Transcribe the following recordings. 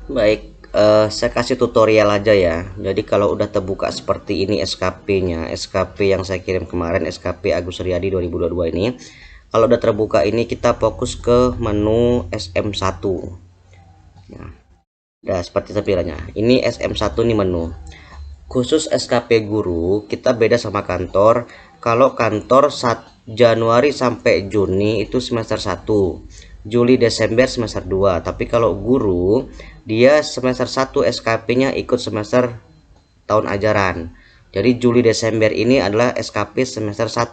Baik, saya kasih tutorial aja ya. Jadi kalau udah terbuka seperti ini SKP-nya, SKP yang saya kirim kemarin, SKP Agus Riyadi 2022 ini. Kalau udah terbuka ini kita fokus ke menu SM1. Nah, udah seperti tampilannya. Ini SM1 nih menu. Khusus SKP guru, kita beda sama kantor. Kalau kantor Januari sampai Juni itu semester 1. Juli Desember semester 2. Tapi kalau guru, dia semester 1 SKP-nya ikut semester tahun ajaran. Jadi Juli Desember ini adalah SKP semester 1.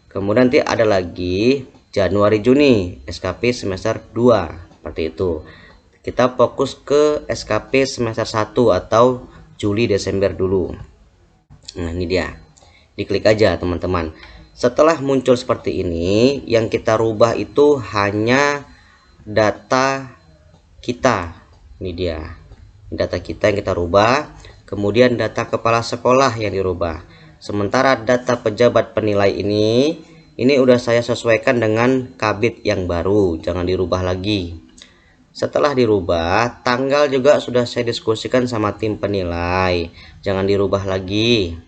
Kemudian nanti ada lagi Januari Juni SKP semester 2. Seperti itu. Kita fokus ke SKP semester 1 atau Juli Desember dulu. Nah, ini dia. Diklik aja teman-teman. Setelah muncul seperti ini, yang kita rubah itu hanya data kita. Ini dia. Data kita yang kita rubah, kemudian data kepala sekolah yang dirubah. Sementara data pejabat penilai ini udah saya sesuaikan dengan kabit yang baru, jangan dirubah lagi. Setelah dirubah, tanggal juga sudah saya diskusikan sama tim penilai, jangan dirubah lagi.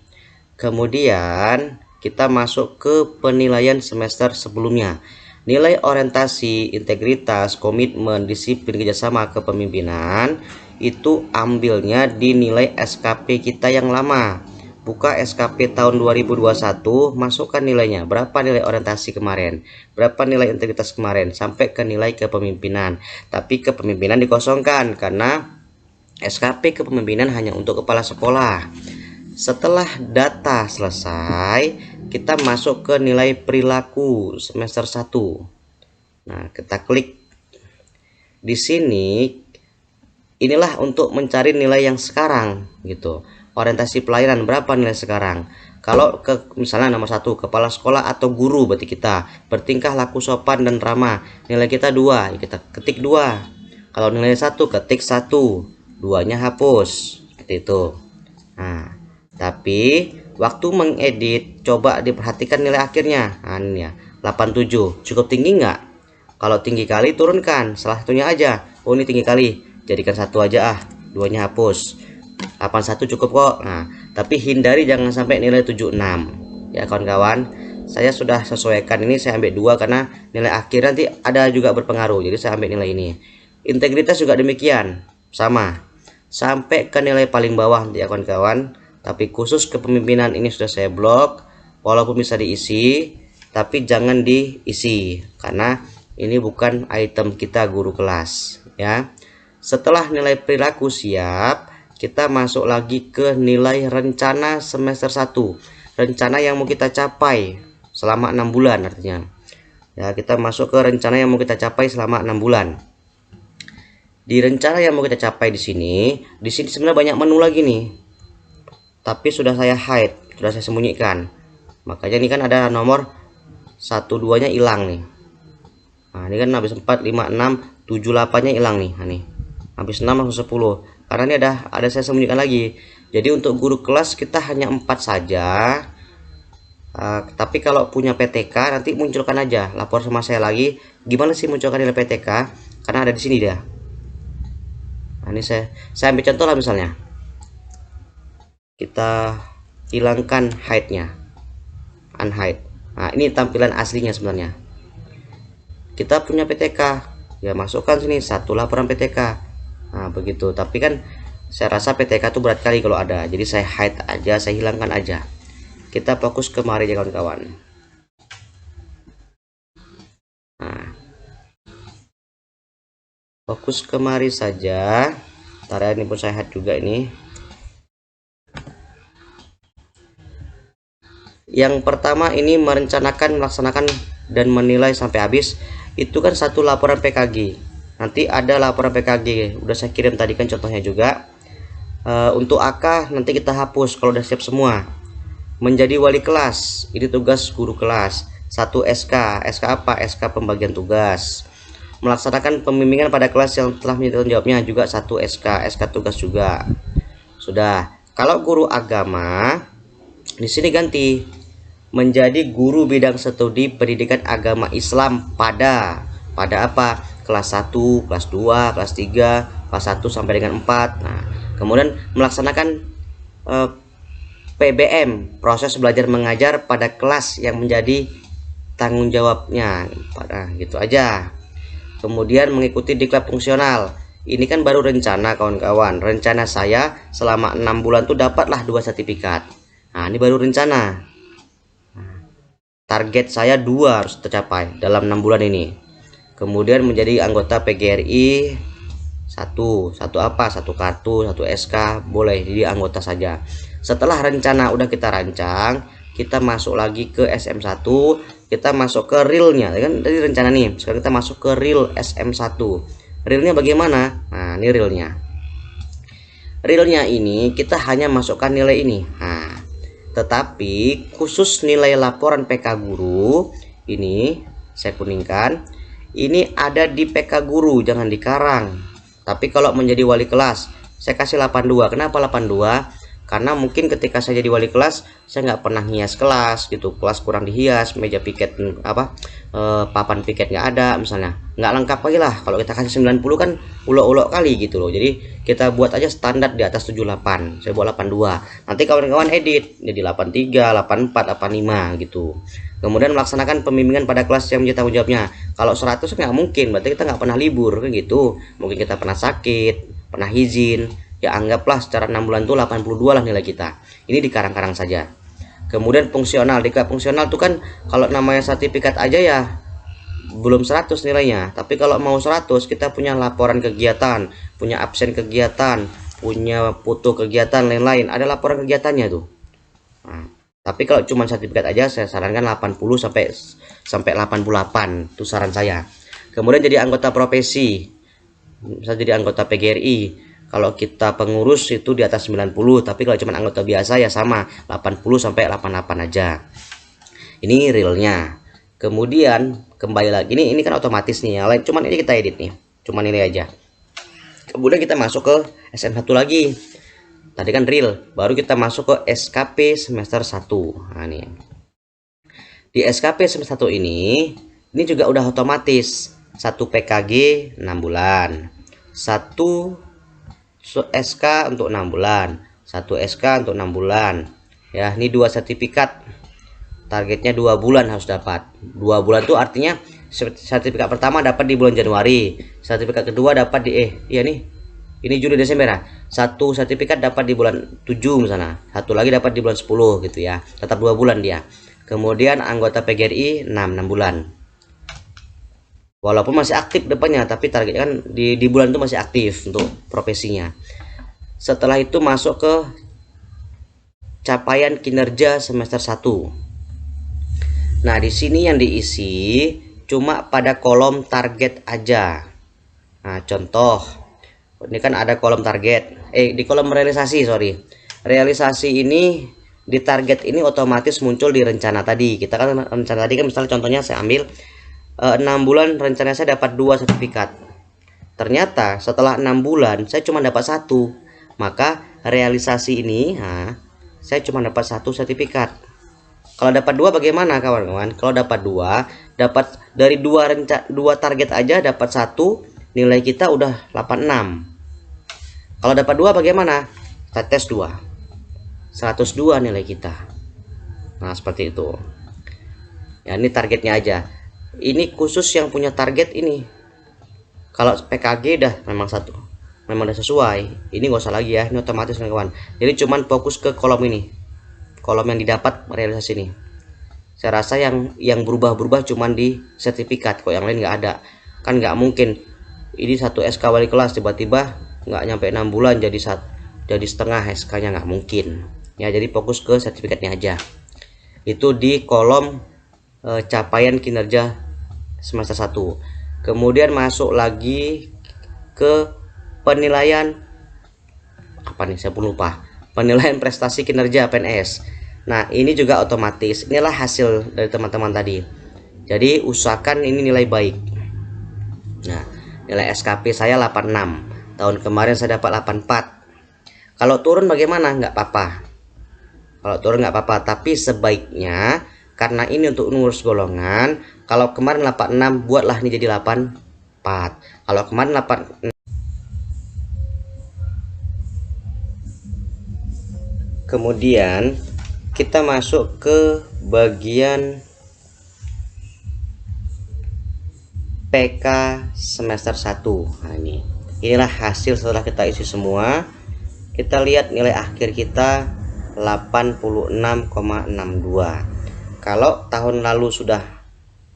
Kemudian kita masuk ke penilaian semester sebelumnya. Nilai orientasi, integritas, komitmen, disiplin, kerjasama, kepemimpinan itu ambilnya di nilai SKP kita yang lama. Buka SKP tahun 2021, masukkan nilainya. Berapa nilai orientasi kemarin? Berapa nilai integritas kemarin? Sampai ke nilai kepemimpinan. Tapi kepemimpinan dikosongkan karena SKP kepemimpinan hanya untuk kepala sekolah. Setelah data selesai, kita masuk ke nilai perilaku semester 1. Nah, kita klik di sini. Inilah untuk mencari nilai yang sekarang gitu. Orientasi pelayanan berapa nilai sekarang? Kalau ke misalnya nomor 1 kepala sekolah atau guru, berarti kita bertingkah laku sopan dan ramah. Nilai kita 2, ya kita ketik 2. Kalau nilai 1 ketik 1, 2-nya hapus. Seperti itu. Nah, tapi waktu mengedit coba diperhatikan nilai akhirnya. Nah, ini ya, 87. Cukup tinggi nggak? Kalau tinggi kali turunkan salah satunya aja. Oh, ini tinggi kali, jadikan 1 aja, 2-nya hapus. 81 cukup kok. Nah, tapi hindari jangan sampai nilai 76 ya kawan-kawan. Saya sudah sesuaikan ini, saya ambil 2 karena nilai akhir nanti ada juga berpengaruh, jadi saya ambil nilai ini. Integritas juga demikian, sama sampai ke nilai paling bawah nanti ya kawan-kawan. Tapi khusus kepemimpinan ini sudah saya blok, walaupun bisa diisi tapi jangan diisi karena ini bukan item kita guru kelas ya. Setelah nilai perilaku siap, kita masuk lagi ke nilai rencana semester 1. Rencana yang mau kita capai selama 6 bulan artinya. Ya, kita masuk ke rencana yang mau kita capai selama 6 bulan. Di rencana yang mau kita capai di sini sebenarnya banyak menu lagi nih. Tapi sudah saya hide, sudah saya sembunyikan. Makanya ini kan ada nomor 1 2-nya hilang nih. Nah, ini kan habis 4 5 6 7 8-nya hilang nih. Nah, nih. Habis 6 langsung 10. Karena ini ada saya sembunyikan lagi. Jadi untuk guru kelas kita hanya 4 saja. Tapi kalau punya PTK nanti munculkan aja, lapor sama saya lagi. Gimana sih munculkan nilai PTK? Karena ada di sini dia. Nah, ini saya ambil contoh lah misalnya. Kita hilangkan hide-nya, unhide. Nah, ini tampilan aslinya sebenarnya. Kita punya PTK, ya masukkan sini 1 laporan PTK. Nah, begitu. Tapi kan saya rasa PTK itu berat kali kalau ada, jadi saya hide aja, saya hilangkan aja. Kita fokus ke mari ya kawan-kawan. Nah, fokus ke mari saja. Ntar ini pun saya hide juga ini. Yang pertama ini merencanakan, melaksanakan, dan menilai sampai habis. Itu kan 1 laporan PKG. Nanti ada laporan PKG, udah saya kirim tadi kan contohnya juga. Untuk AK nanti kita hapus kalau udah siap semua. Menjadi wali kelas, ini tugas guru kelas. 1 SK, SK apa? SK pembagian tugas. Melaksanakan pembimbingan pada kelas yang telah menjadi tanggung jawabnya juga 1 SK, SK tugas juga. Sudah. Kalau guru agama, di sini ganti menjadi guru bidang studi pendidikan agama Islam pada apa? kelas 1, kelas 2, kelas 3, kelas 1 sampai dengan 4. Nah, kemudian melaksanakan PBM, proses belajar mengajar pada kelas yang menjadi tanggung jawabnya. Nah, gitu aja. Kemudian mengikuti diklat fungsional. Ini kan baru rencana kawan-kawan. Rencana saya selama 6 bulan tuh dapatlah 2 sertifikat. Nah, ini baru rencana. Target saya 2 harus tercapai dalam 6 bulan ini. Kemudian menjadi anggota PGRI satu apa, satu kartu, satu SK, boleh jadi anggota saja. Setelah rencana udah kita rancang, kita masuk lagi ke SM1, kita masuk ke realnya kan, tadi rencana nih. Sekarang kita masuk ke real SM1. Realnya bagaimana? Nah, ini realnya. Realnya ini kita hanya masukkan nilai ini. Nah, tetapi khusus nilai laporan PK guru ini saya kuningkan. Ini ada di PK guru, jangan dikarang. Tapi kalau menjadi wali kelas, saya kasih 82. Kenapa 82? Karena mungkin ketika saya jadi wali kelas, saya nggak pernah hias kelas gitu, kelas kurang dihias, meja piket papan piket nggak ada misalnya, nggak lengkap lagi lah. Kalau kita kasih 90 kan ulok-ulok kali gitu loh. Jadi kita buat aja standar di atas 78, saya buat 82. Nanti kawan-kawan edit jadi 83, 84, 85 gitu. Kemudian melaksanakan pembimbingan pada kelas yang menjadi tanggung jawabnya. Kalau 100 nggak mungkin, berarti kita nggak pernah libur kan gitu. Mungkin kita pernah sakit, pernah izin. Ya anggaplah secara 6 bulan itu 82 lah nilai kita. Ini dikarang-karang saja. Kemudian fungsional, diklat fungsional itu kan kalau namanya sertifikat aja ya belum 100 nilainya. Tapi kalau mau 100 kita punya laporan kegiatan, punya absen kegiatan, punya foto kegiatan lain-lain, ada laporan kegiatannya tuh. Nah, tapi kalau cuma sertifikat aja saya sarankan 80 sampai 88 itu saran saya. Kemudian jadi anggota profesi. Bisa jadi anggota PGRI. Kalau kita pengurus itu di atas 90, tapi kalau cuma anggota biasa ya sama 80 sampai 88 aja. Ini realnya. Kemudian kembali lagi ini kan otomatis nih, lain cuman ini kita edit nih. Cuman ini aja. Kemudian kita masuk ke SM1 lagi. Tadi kan real, baru kita masuk ke SKP semester 1. Nah, nih. Di SKP semester 1 ini juga udah otomatis. 1 PKG 6 bulan. 1 SK untuk 6 bulan, 1 SK untuk 6 bulan. Ya, ini 2 sertifikat. Targetnya 2 bulan harus dapat. 2 bulan itu artinya sertifikat pertama dapat di bulan Januari, sertifikat kedua dapat di iya nih. Ini Juli Desember ya. 1 sertifikat dapat di bulan 7 misalnya. 1 lagi dapat di bulan 10 gitu ya. Tetap 2 bulan dia. Kemudian anggota PGRI 6 bulan. Walaupun masih aktif depannya, tapi targetnya kan di bulan itu masih aktif untuk profesinya. Setelah itu masuk ke capaian kinerja semester 1. Nah, di sini yang diisi cuma pada kolom target aja. Nah, contoh ini kan ada kolom target. Di kolom realisasi, sorry. Realisasi ini di target ini otomatis muncul di rencana tadi. Kita kan rencana tadi kan misalnya contohnya saya ambil 6 bulan rencana saya dapat 2 sertifikat. Ternyata setelah 6 bulan saya cuma dapat 1. Maka realisasi ini saya cuma dapat 1 sertifikat. Kalau dapat 2 bagaimana kawan-kawan? Kalau dapat 2, dapat dari 2 target aja dapat 1, nilai kita udah 86. Kalau dapat 2 bagaimana? Kita tes 2. 102 nilai kita. Nah, seperti itu. Ya, ini targetnya aja. Ini khusus yang punya target ini. Kalau PKG dah memang udah sesuai. Ini nggak usah lagi ya, ini otomatis kawan. Jadi cuman fokus ke kolom ini, kolom yang didapat realisasi ini. Saya rasa yang berubah-berubah cuman di sertifikat, kok yang lain nggak ada. Kan nggak mungkin ini 1 SK wali kelas tiba-tiba nggak nyampe 6 bulan jadi setengah SK-nya, nggak mungkin. Ya, jadi fokus ke sertifikatnya aja. Itu di kolom capaian kinerja semester 1. Kemudian masuk lagi ke penilaian apa nih, saya pun lupa. Penilaian prestasi kinerja PNS. Nah, ini juga otomatis. Inilah hasil dari teman-teman tadi. Jadi usahakan ini nilai baik. Nah, nilai SKP saya 86. Tahun kemarin saya dapat 84. Kalau turun bagaimana? Nggak apa-apa. Kalau turun nggak apa-apa, tapi sebaiknya karena ini untuk ngurus golongan, kalau kemarin 86 buatlah ini jadi 84. Kalau kemarin 8. Kemudian kita masuk ke bagian PK semester 1. Nah, inilah hasil setelah kita isi semua. Kita lihat nilai akhir kita 86,62. Kalau tahun lalu sudah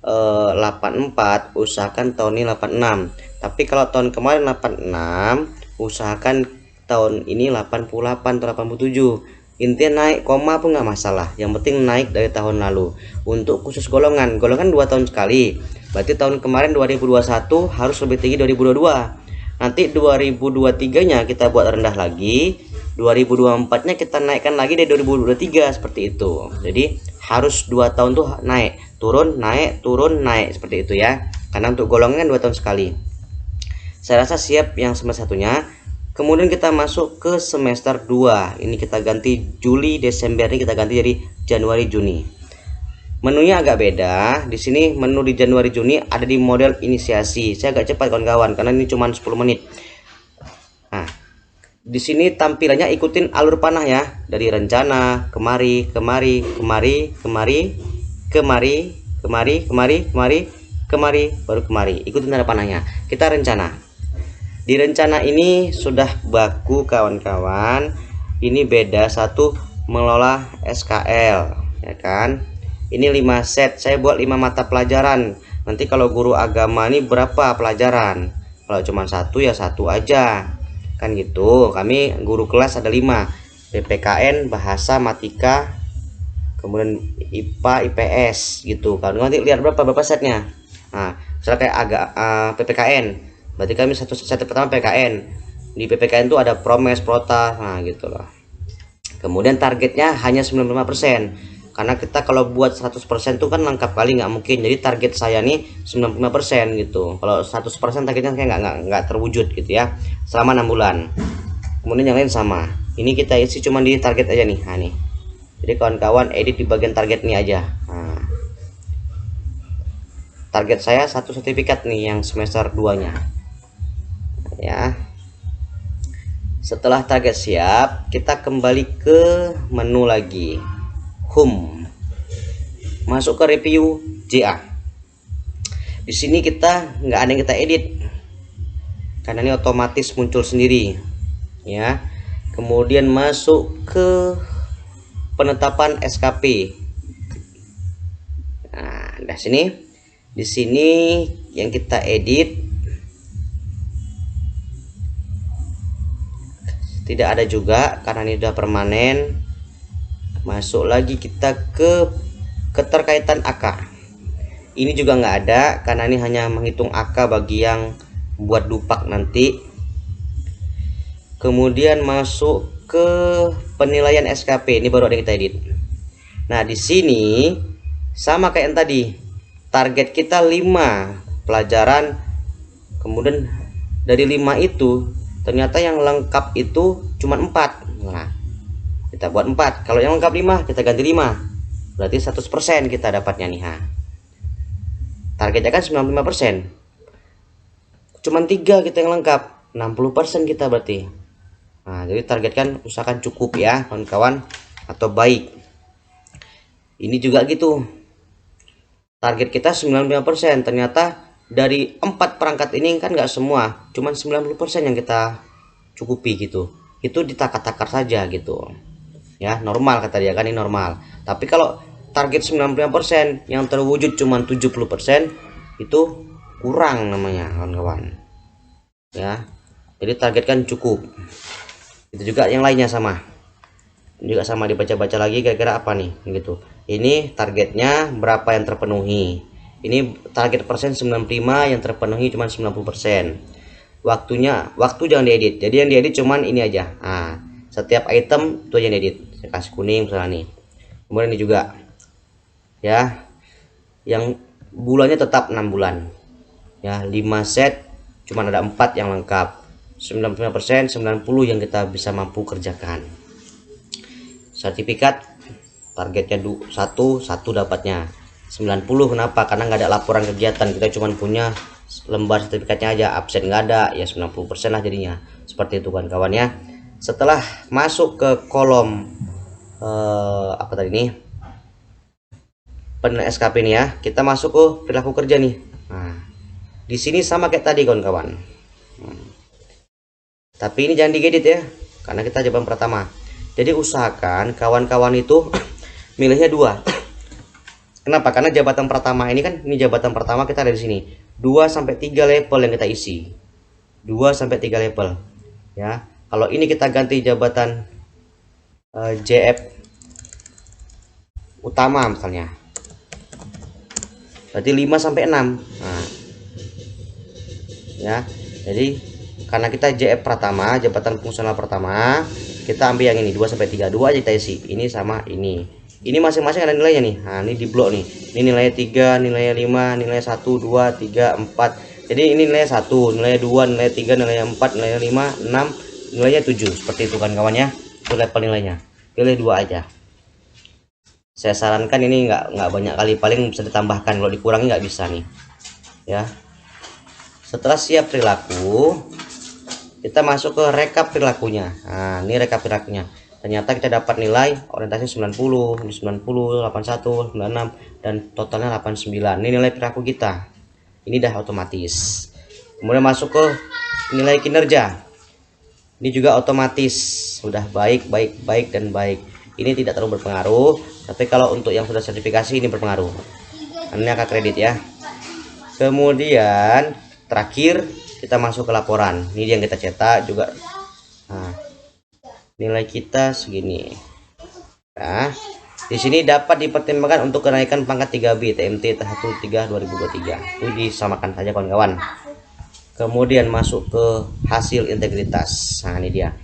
84, usahakan tahun ini 86. Tapi kalau tahun kemarin 86, usahakan tahun ini 88 atau 87. Intinya naik koma pun nggak masalah, yang penting naik dari tahun lalu. Untuk khusus golongan 2 tahun sekali, berarti tahun kemarin 2021 harus lebih tinggi 2022. Nanti 2023 nya kita buat rendah lagi, 2024 nya kita naikkan lagi dari 2023, seperti itu. Jadi harus 2 tahun tuh naik turun naik seperti itu ya, karena untuk golongan 2 tahun sekali. Saya rasa siap yang semester satunya. Kemudian kita masuk ke semester 2. Ini kita ganti Juli, Desember, ini kita ganti jadi Januari, Juni. Menunya agak beda. Di sini menu di Januari, Juni ada di model inisiasi. Saya agak cepat kawan-kawan karena ini cuma 10 menit. Nah, di sini tampilannya ikutin alur panah ya, dari rencana kemari, baru kemari. Ikutin tanda panahnya. Kita rencana. Di rencana ini sudah baku kawan-kawan. Ini beda satu mengelola SKL ya kan. Ini 5 set, saya buat 5 mata pelajaran. Nanti kalau guru agama ini berapa pelajaran? Kalau cuma satu ya satu aja kan gitu. Kami guru kelas ada 5, PPKN, bahasa, matika, kemudian IPA, IPS gitu kan. Nanti lihat berapa setnya. Nah, misalnya kayak PPKN, berarti kami satu set pertama PKN. Di PPKN itu ada promes, prota, nah gitu loh. Kemudian targetnya hanya 95%, karena kita kalau buat 100% itu kan lengkap kali nggak mungkin. Jadi target saya nih 95% gitu. Kalau 100% targetnya kayak nggak terwujud gitu ya, selama 6 bulan. Kemudian yang lain sama. Ini kita isi cuma di target aja nih. Nah nih, jadi kawan-kawan edit di bagian target nih aja. Nah, target saya 1 sertifikat nih yang semester 2 nya ya. Setelah target siap, kita kembali ke menu lagi, home, masuk ke review JA. Di sini kita nggak ada yang kita edit karena ini otomatis muncul sendiri ya. Kemudian masuk ke penetapan SKP. Nah, di sini yang kita edit tidak ada juga karena ini sudah permanen. Masuk lagi kita ke keterkaitan AK. Ini juga nggak ada karena ini hanya menghitung AK bagi yang buat dupak nanti. Kemudian masuk ke penilaian SKP, ini baru ada yang kita edit. Nah, di sini sama kayak yang tadi. Target kita 5 pelajaran. Kemudian dari 5 itu ternyata yang lengkap itu cuma 4. Nah, kita buat 4. Kalau yang lengkap 5, kita ganti 5. Berarti 100% kita dapatnya nih. Targetnya kan 95%. Cuman 3 kita yang lengkap, 60% kita berarti. Nah, jadi target kan usahakan cukup ya kawan-kawan, atau baik. Ini juga gitu. Target kita 95%, ternyata dari 4 perangkat ini kan nggak semua, cuman 90% yang kita cukupi gitu. Itu ditakar-takar saja gitu ya, normal kata dia kan, ini normal. Tapi kalau target 95% yang terwujud cuman 70%, itu kurang namanya kawan-kawan ya. Jadi targetkan cukup. Itu juga yang lainnya sama, juga sama, dibaca-baca lagi kira-kira apa nih gitu. Ini targetnya berapa yang terpenuhi. Ini target persen 95, yang terpenuhi cuma 90%. Waktu jangan diedit. Jadi yang diedit cuman ini aja. Nah, setiap item itu yang diedit. Saya kasih kuning misalnya nih. Kemudian ini juga ya, yang bulannya tetap 6 bulan ya. 5 set cuman ada 4 yang lengkap. 95%, 90 yang kita bisa mampu kerjakan. Sertifikat targetnya 1 dapatnya 90. Kenapa? Karena nggak ada laporan kegiatan, kita cuma punya lembar sertifikatnya aja, absen nggak ada ya 90% lah jadinya. Seperti itu kawan-kawan ya. Setelah masuk ke kolom apa tadi nih, penilaian SKP ini ya, kita masuk ke perilaku kerja nih. Nah, di sini sama kayak tadi kawan-kawan. Tapi ini jangan digedit ya, karena kita jabatan pertama. Jadi usahakan kawan-kawan itu milihnya 2. Kenapa? Karena jabatan pertama ini kan, ini jabatan pertama kita ada di sini. 2 sampai 3 level yang kita isi. 2 sampai 3 level. Ya. Kalau ini kita ganti jabatan JF utama misalnya. Berarti 5 sampai 6. Nah. Ya. Jadi karena kita JF pertama, jabatan fungsional pertama, kita ambil yang ini 2 sampai 3. 2 aja kita isi. Ini sama ini. Ini masing-masing ada nilainya nih. Nah, ini di blok nih. Ini nilainya 3, nilainya 5, nilainya 1, 2, 3, 4. Jadi ini nilainya 1, nilainya 2, nilainya 3, nilainya 4, nilainya 5, 6, nilainya 7. Seperti itu kan kawan ya. Itu level nilainya. Pilih 2 aja. Saya sarankan ini nggak banyak kali, paling bisa ditambahkan, kalau dikurangi nggak bisa nih. Ya. Setelah siap perilaku, kita masuk ke rekap perilakunya. Nah, ini rekap perilakunya. Ternyata kita dapat nilai orientasi 90, 90, 81, 96 dan totalnya 89. Ini nilai perilaku kita. Ini dah otomatis. Kemudian masuk ke nilai kinerja. Ini juga otomatis sudah baik, baik dan baik. Ini tidak terlalu berpengaruh, tapi kalau untuk yang sudah sertifikasi ini berpengaruh. Ini angka kredit ya. Kemudian terakhir kita masuk ke laporan. Ini yang kita cetak juga. Nah, nilai kita segini. Nah, di sini dapat dipertimbangkan untuk kenaikan pangkat 3B TMT 13 2023. Itu disamakan saja kawan-kawan. Kemudian masuk ke hasil integritas. Nah, ini dia.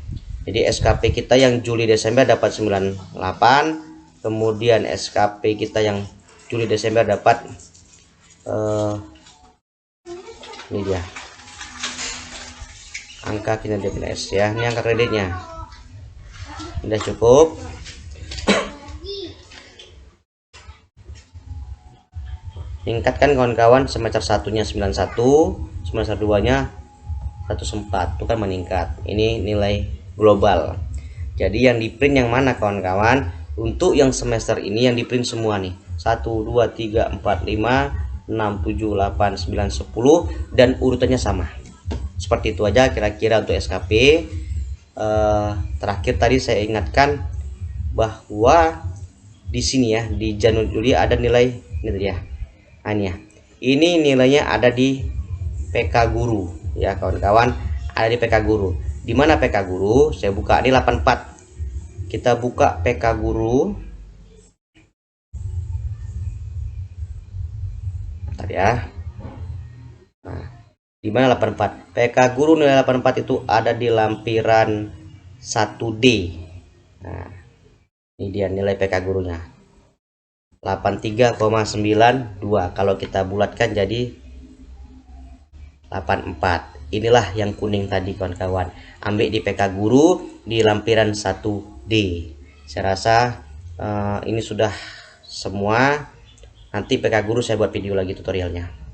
Jadi SKP kita yang Juli Desember dapat 98. Kemudian SKP kita yang Juli Desember dapat ini dia. Angka kinerja PNS ya. Ini angka kreditnya. Sudah cukup. Tingkatkan kawan-kawan, semester 1-nya 91, semester 2-nya 104. Itu kan meningkat. Ini nilai global. Jadi yang di print yang mana kawan-kawan? Untuk yang semester ini yang di print semua nih. 1 2 3 4 5 6 7 8 9 10 dan urutannya sama. Seperti itu aja kira-kira untuk SKP. Terakhir tadi saya ingatkan bahwa di sini ya, di Januari Juli ada nilai ini tadi ya. Nah, ini ya. Ini nilainya ada di PK Guru ya kawan-kawan, ada di PK Guru. Di mana PK Guru? Saya buka ini 84. Kita buka PK Guru. Bentar ya. Nah, di mana 84? PK Guru nilai 84 itu ada di lampiran 1D. Nah, ini dia nilai PK Gurunya. 83,92. Kalau kita bulatkan jadi 84. Inilah yang kuning tadi kawan-kawan. Ambil di PK Guru di lampiran 1D. Saya rasa ini sudah semua. Nanti PK Guru saya buat video lagi tutorialnya.